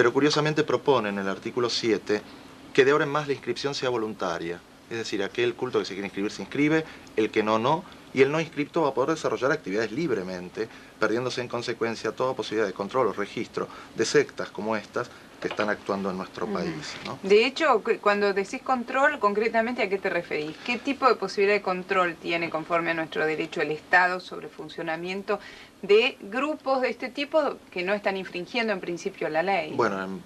pero curiosamente propone en el artículo 7 que de ahora en más la inscripción sea voluntaria. Es decir, aquel culto que se quiere inscribir se inscribe, el que no, no, y el no inscripto va a poder desarrollar actividades libremente, perdiéndose en consecuencia toda posibilidad de control o registro de sectas como estas que están actuando en nuestro país, ¿no? De hecho, cuando decís control, concretamente, ¿a qué te referís? ¿Qué tipo de posibilidad de control tiene, conforme a nuestro derecho, el Estado sobre el funcionamiento de grupos de este tipo que no están infringiendo en principio la ley? Bueno,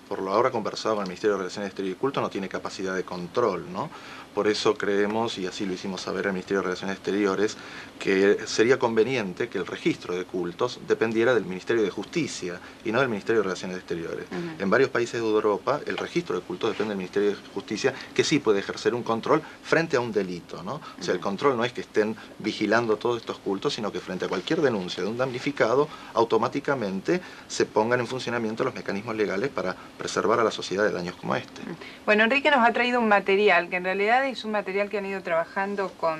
por lo ahora conversado con el Ministerio de Relaciones Exteriores y Culto, no tiene capacidad de control, ¿no? Por eso creemos, y así lo hicimos saber al Ministerio de Relaciones Exteriores, que sería conveniente que el registro de cultos dependiera del Ministerio de Justicia y no del Ministerio de Relaciones Exteriores. En varios países de Europa el registro de cultos depende del Ministerio de Justicia, que sí puede ejercer un control frente a un delito, ¿no? O sea, el control no es que estén vigilando todos estos cultos, sino que frente a cualquier denuncia de un damnificado, automáticamente se pongan en funcionamiento los mecanismos legales para preservar a la sociedad de daños como este. Bueno, Enrique nos ha traído un material, que en realidad es un material que han ido trabajando con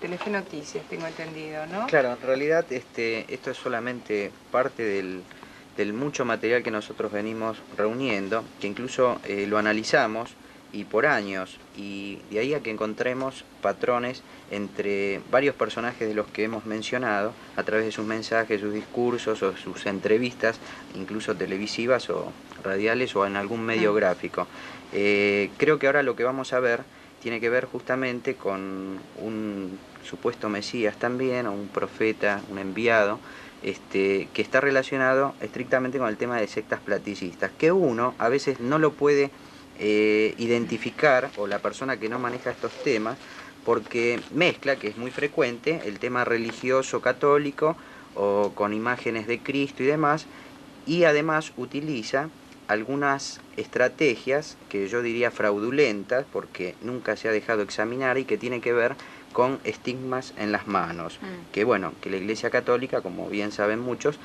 Telefe Noticias, tengo entendido, ¿no? Claro, en realidad esto es solamente parte del mucho material que nosotros venimos reuniendo, que incluso lo analizamos y por años, y de ahí a que encontremos patrones entre varios personajes de los que hemos mencionado, a través de sus mensajes, sus discursos o sus entrevistas, incluso televisivas o radiales o en algún medio gráfico. Creo que ahora lo que vamos a ver tiene que ver justamente con un supuesto Mesías también, o un profeta, un enviado, que está relacionado estrictamente con el tema de sectas platicistas, que uno a veces no lo puede identificar, o la persona que no maneja estos temas, porque mezcla, que es muy frecuente, el tema religioso católico o con imágenes de Cristo y demás, y además utiliza algunas estrategias que yo diría fraudulentas, porque nunca se ha dejado examinar y que tiene que ver con estigmas en las manos, que bueno, que la Iglesia Católica, como bien saben muchos,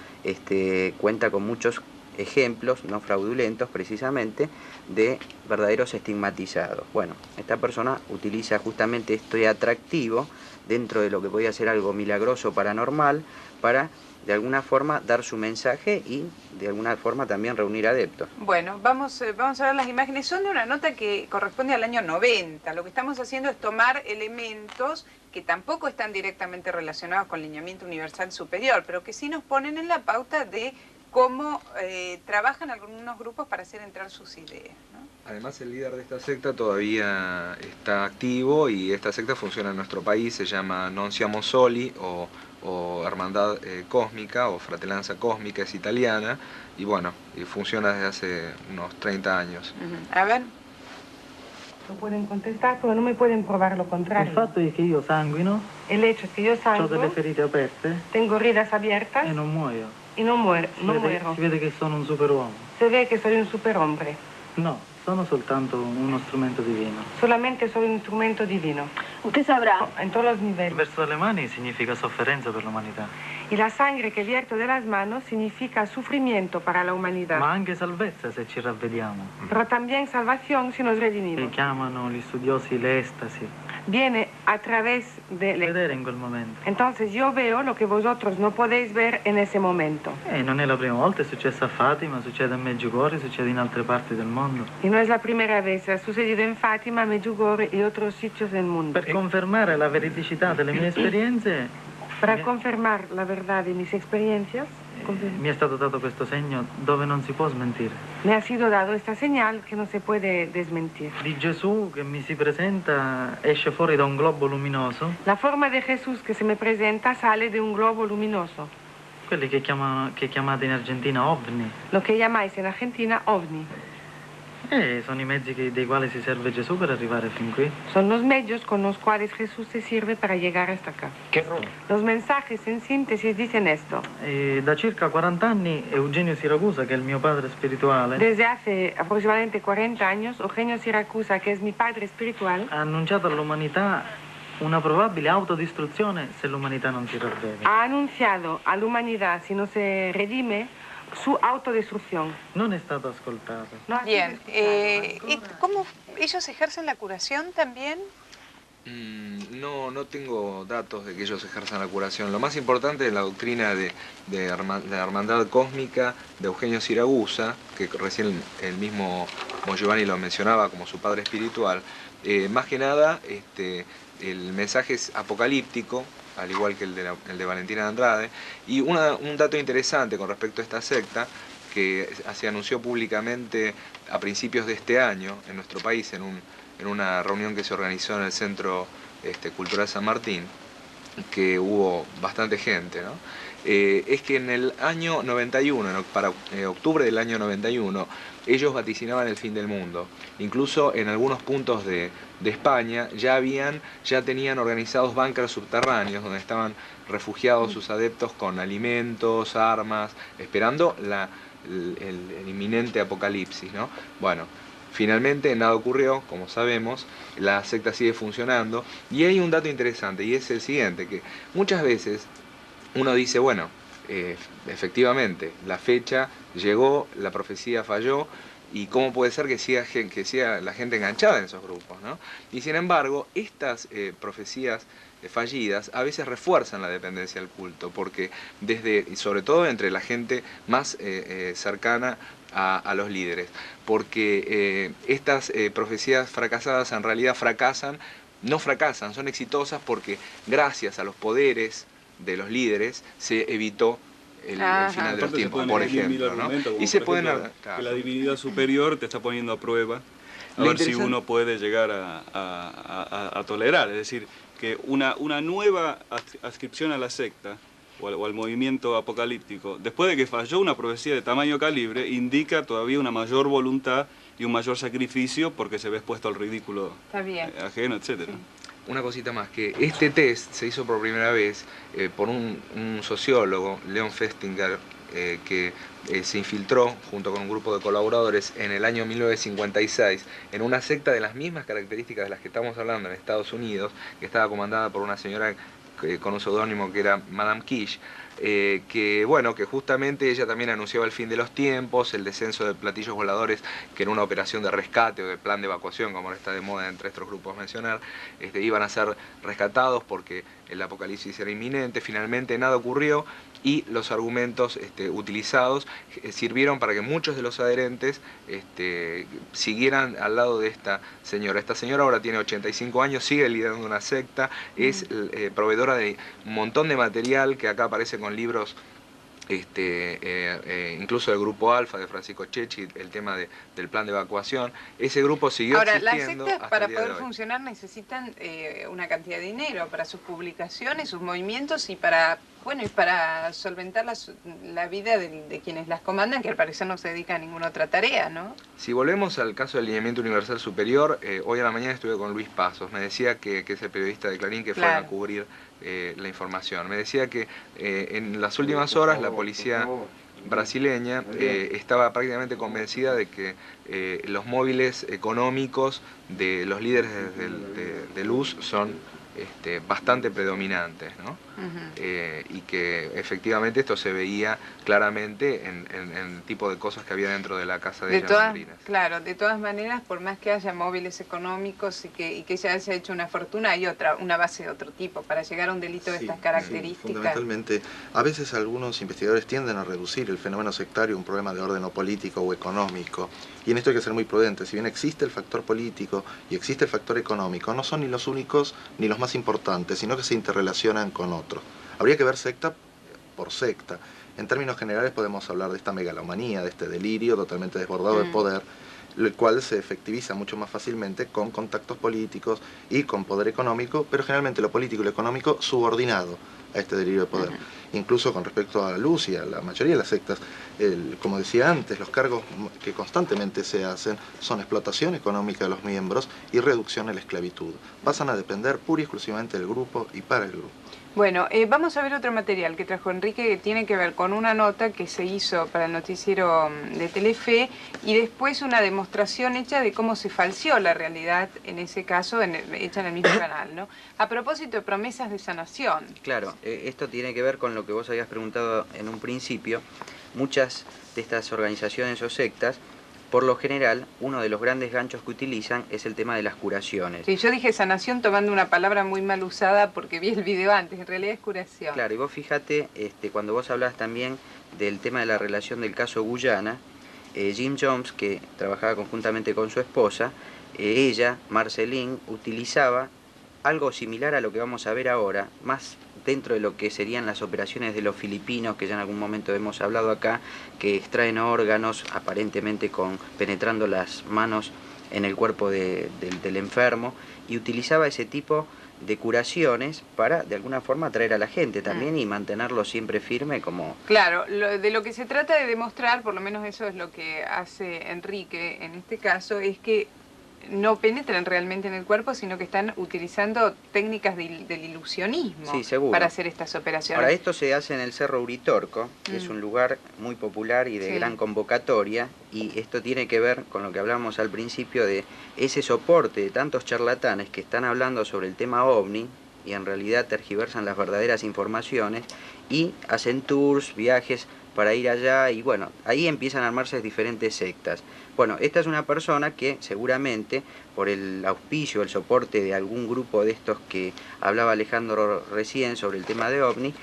cuenta con muchos ejemplos, no fraudulentos precisamente, de verdaderos estigmatizados. Bueno, esta persona utiliza justamente este atractivo dentro de lo que podía ser algo milagroso, paranormal, para de alguna forma dar su mensaje y de alguna forma también reunir adeptos. Bueno, vamos a ver las imágenes. Son de una nota que corresponde al año 90. Lo que estamos haciendo es tomar elementos que tampoco están directamente relacionados con lineamiento universal superior, pero que sí nos ponen en la pauta de cómo trabajan algunos grupos para hacer entrar sus ideas, ¿no? Además, el líder de esta secta todavía está activo y esta secta funciona en nuestro país, se llama Non Siamo Soli o Hermandad Cósmica o Fratelanza Cósmica, es italiana y bueno, funciona desde hace unos 30 años. A ver. Lo pueden contestar, pero no me pueden probar lo contrario. Il fatto è che io sanguino, El hecho es que yo ho sangro, delle ferite aperte tengo heridas abiertas e non muoio. y no muero. Si vede che sono un superuomo. Se ve que soy un superhombre. No, sono soltanto uno strumento divino. Solamente soy un instrumento divino. Usted sabrá. En todos los Il niveles. verso delle mani significa sofferenza per l'umanità, Y la sangre que vierto de las manos significa sufrimiento para la humanidad. ma anche salvezza se ci ravvediamo. Pero también salvación si nos Che redimimos. chiamano gli studiosi l'estasi. Viene a través de... Vedere in quel momento. Entonces yo veo lo que vosotros no podéis ver en ese momento. Non è la prima volta, è successo a Fatima, succede a Medjugorje, succede in altre parti del mondo. Y no es la primera vez, ha sucedido en Fátima, Medjugorje y otros sitios del mundo. Per confermare la veridicità delle mie esperienze, Para confirmar la verdad de mis experiencias, mi è stato dato questo segno dove non si può smentire. me ha sido dado esta señal que no se puede desmentir. Di Gesù che mi si presenta esce fuori da un globo luminoso, La forma de Jesús que se me presenta sale de un globo luminoso, quelli che chiamate in Argentina ovni. lo que llamáis en Argentina ovni. Sono i mezzi dei quali si serve Gesù per arrivare fin qui. Son los medios con los cuales Jesús se sirve para llegar hasta acá. Los mensajes en síntesis dicen esto. Da circa 40 anni Eugenio Siracusa, che è il mio padre spirituale, Desde hace aproximadamente 40 años, Eugenio Siracusa, que es mi padre espiritual, ha annunciato all'umanità una probabile autodistruzione se l'umanità non si ravvede. ha anunciado a la humanidad, si no se redime, su autodestrucción. Non è stato ascoltato. No ha sido Bien. escuchado. ¿Cómo ellos ejercen la curación también? No tengo datos de que ellos ejerzan la curación. Lo más importante es la doctrina de la hermandad cósmica de Eugenio Siragusa, que recién el mismo Giovanni lo mencionaba como su padre espiritual. Más que nada, el mensaje es apocalíptico, al igual que el de Valentina de Andrade. Y un dato interesante con respecto a esta secta, que se anunció públicamente a principios de este año en nuestro país, en una reunión que se organizó en el Centro Cultural San Martín, que hubo bastante gente, ¿no? Es que en el año 91, para octubre del año 91, ellos vaticinaban el fin del mundo. Incluso en algunos puntos de España ya tenían organizados búnkeres subterráneos donde estaban refugiados sus adeptos con alimentos, armas, esperando el inminente apocalipsis, ¿no? Bueno, finalmente nada ocurrió, como sabemos, la secta sigue funcionando, y hay un dato interesante, y es el siguiente, que muchas veces uno dice, bueno, efectivamente, la fecha llegó, la profecía falló, y cómo puede ser que siga la gente enganchada en esos grupos, ¿no? Y sin embargo, estas profecías fallidas a veces refuerzan la dependencia del culto, porque y sobre todo entre la gente más cercana a los líderes, porque estas profecías fracasadas en realidad no fracasan, son exitosas porque gracias a los poderes de los líderes se evitó el final de los tiempos, por ejemplo, ¿no? Y se pueden... Que la divinidad superior te está poniendo a prueba, a ver si uno puede llegar a tolerar, es decir, que una nueva adscripción a la secta o al movimiento apocalíptico, después de que falló una profecía de tamaño calibre, indica todavía una mayor voluntad y un mayor sacrificio porque se ve expuesto al ridículo ajeno, etcétera. Sí. Una cosita más, que este test se hizo por primera vez por un sociólogo, Leon Festinger, que se infiltró junto con un grupo de colaboradores en el año 1956 en una secta de las mismas características de las que estamos hablando en Estados Unidos, que estaba comandada por una señora con un seudónimo que era Madame Kish, que justamente ella también anunciaba el fin de los tiempos, el descenso de platillos voladores, que en una operación de rescate o de plan de evacuación, como está de moda entre estos grupos mencionar, iban a ser rescatados porque el apocalipsis era inminente. Finalmente nada ocurrió, y los argumentos utilizados sirvieron para que muchos de los adherentes siguieran al lado de esta señora. Esta señora ahora tiene 85 años, sigue liderando una secta, es proveedora de un montón de material que acá aparece con libros, incluso del grupo Alfa de Francisco Chechi, el tema del plan de evacuación. Ese grupo siguió existiendo. Ahora, las sectas para poder funcionar necesitan una cantidad de dinero para sus publicaciones, sus movimientos y para solventar la vida de quienes las comandan, que al parecer no se dedican a ninguna otra tarea, ¿no? Si volvemos al caso del Lineamiento Universal Superior, hoy a la mañana estuve con Luis Pasos, me decía que es el periodista de Clarín que fue a cubrir la información. Me decía que en las últimas horas la policía brasileña estaba prácticamente convencida de que los móviles económicos de los líderes de luz son bastante predominantes, ¿no? Y que efectivamente esto se veía claramente en el tipo de cosas que había dentro de la casa de ellas. Claro, de todas maneras, por más que haya móviles económicos y que ya se ha hecho una fortuna, hay una base de otro tipo para llegar a un delito de estas características. Sí, fundamentalmente, a veces algunos investigadores tienden a reducir el fenómeno sectario a un problema de orden o político o económico, y en esto hay que ser muy prudentes. Si bien existe el factor político y existe el factor económico, no son ni los únicos ni los más importantes, sino que se interrelacionan con otros. Habría que ver secta por secta. En términos generales podemos hablar de esta megalomanía, de este delirio totalmente desbordado de poder, el cual se efectiviza mucho más fácilmente con contactos políticos y con poder económico, pero generalmente lo político y lo económico subordinado a este delirio de poder. Incluso con respecto a la luz y a la mayoría de las sectas, como decía antes, los cargos que constantemente se hacen son explotación económica de los miembros y reducción a la esclavitud. Pasan a depender pura y exclusivamente del grupo y para el grupo. Bueno, vamos a ver otro material que trajo Enrique, que tiene que ver con una nota que se hizo para el noticiero de Telefe y después una demostración hecha de cómo se falseó la realidad, en ese caso, hecha en el mismo canal, ¿no? A propósito de promesas de sanación. Claro, esto tiene que ver con lo que vos habías preguntado en un principio. Muchas de estas organizaciones o sectas por lo general, uno de los grandes ganchos que utilizan es el tema de las curaciones. Sí, yo dije sanación tomando una palabra muy mal usada porque vi el video antes, en realidad es curación. Claro, y vos fíjate, cuando vos hablás también del tema de la relación del caso Guyana, Jim Jones, que trabajaba conjuntamente con su esposa, ella, Marceline, utilizaba algo similar a lo que vamos a ver ahora, más dentro de lo que serían las operaciones de los filipinos, que ya en algún momento hemos hablado acá, que extraen órganos aparentemente penetrando las manos en el cuerpo del enfermo, y utilizaba ese tipo de curaciones para de alguna forma atraer a la gente también y mantenerlo siempre firme como... Claro, de lo que se trata de demostrar, por lo menos eso es lo que hace Enrique en este caso, es que no penetran realmente en el cuerpo, sino que están utilizando técnicas del ilusionismo para hacer estas operaciones. Ahora, esto se hace en el Cerro Uritorco, que es un lugar muy popular y de gran convocatoria, y esto tiene que ver con lo que hablamos al principio de ese soporte de tantos charlatanes que están hablando sobre el tema OVNI y en realidad tergiversan las verdaderas informaciones y hacen tours, viajes para ir allá, y bueno, ahí empiezan a armarse diferentes sectas. Bueno, esta es una persona que seguramente por el auspicio, el soporte de algún grupo de estos que hablaba Alejandro recién sobre el tema de OVNI,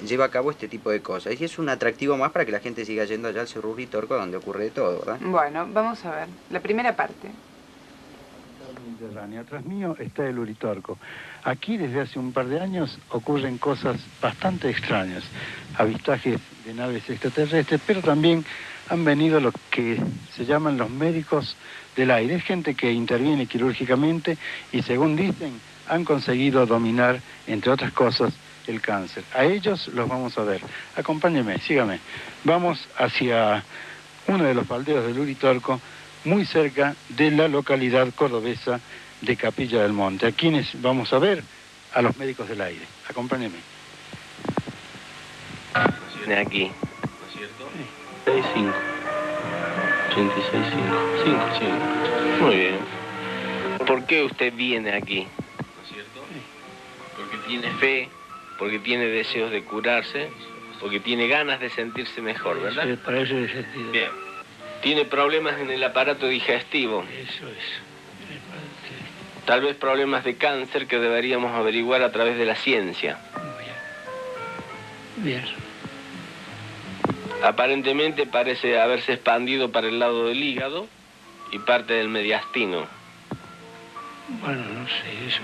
lleva a cabo este tipo de cosas. Y es un atractivo más para que la gente siga yendo allá al Cerro Uritorco, donde ocurre de todo, ¿verdad? Bueno, vamos a ver la primera parte. Atrás mío está el Uritorco. Aquí desde hace un par de años ocurren cosas bastante extrañas, avistajes de naves extraterrestres, pero también han venido lo que se llaman los médicos del aire. Es gente que interviene quirúrgicamente y, según dicen, han conseguido dominar, entre otras cosas, el cáncer. A ellos los vamos a ver. Acompáñenme, sígame. Vamos hacia uno de los faldeos del Uritorco, muy cerca de la localidad cordobesa de Capilla del Monte. ¿A quiénes vamos a ver? A los médicos del aire. Acompáñenme. Aquí. ¿No es cierto? 65. 86, 5. Muy bien. ¿Por qué usted viene aquí? ¿No es cierto? Porque tiene fe, porque tiene deseos de curarse, porque tiene ganas de sentirse mejor, ¿verdad? Sí, para eso he sentido. Bien. Tiene problemas en el aparato digestivo. Eso es. Tal vez problemas de cáncer que deberíamos averiguar a través de la ciencia. Bien. Aparentemente parece haberse expandido para el lado del hígado y parte del mediastino. Bueno, no sé, eso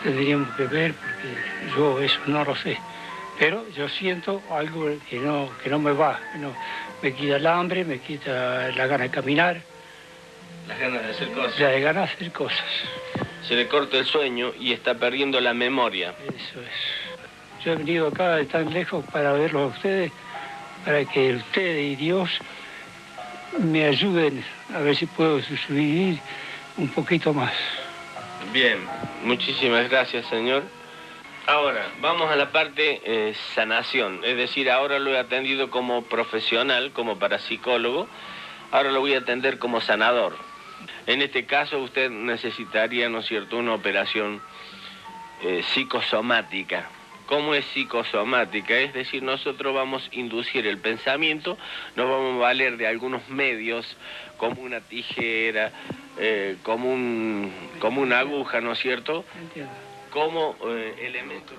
tendríamos que ver porque yo eso no lo sé. Pero yo siento algo que no me va, me quita el hambre, me quita la gana de caminar. Las ganas de hacer cosas. La de ganas de hacer cosas. Se le corta el sueño y está perdiendo la memoria. Eso es. Yo he venido acá de tan lejos para verlos a ustedes, para que ustedes y Dios me ayuden a ver si puedo sobrevivir un poquito más. Bien, muchísimas gracias, señor. Ahora, vamos a la parte sanación, es decir, ahora lo he atendido como profesional, como parapsicólogo, ahora lo voy a atender como sanador. En este caso usted necesitaría, ¿no es cierto?, una operación psicosomática. ¿Cómo es psicosomática? Es decir, nosotros vamos a inducir el pensamiento, nos vamos a valer de algunos medios, como una tijera, como una aguja, ¿no es cierto?, Entiendo. como elementos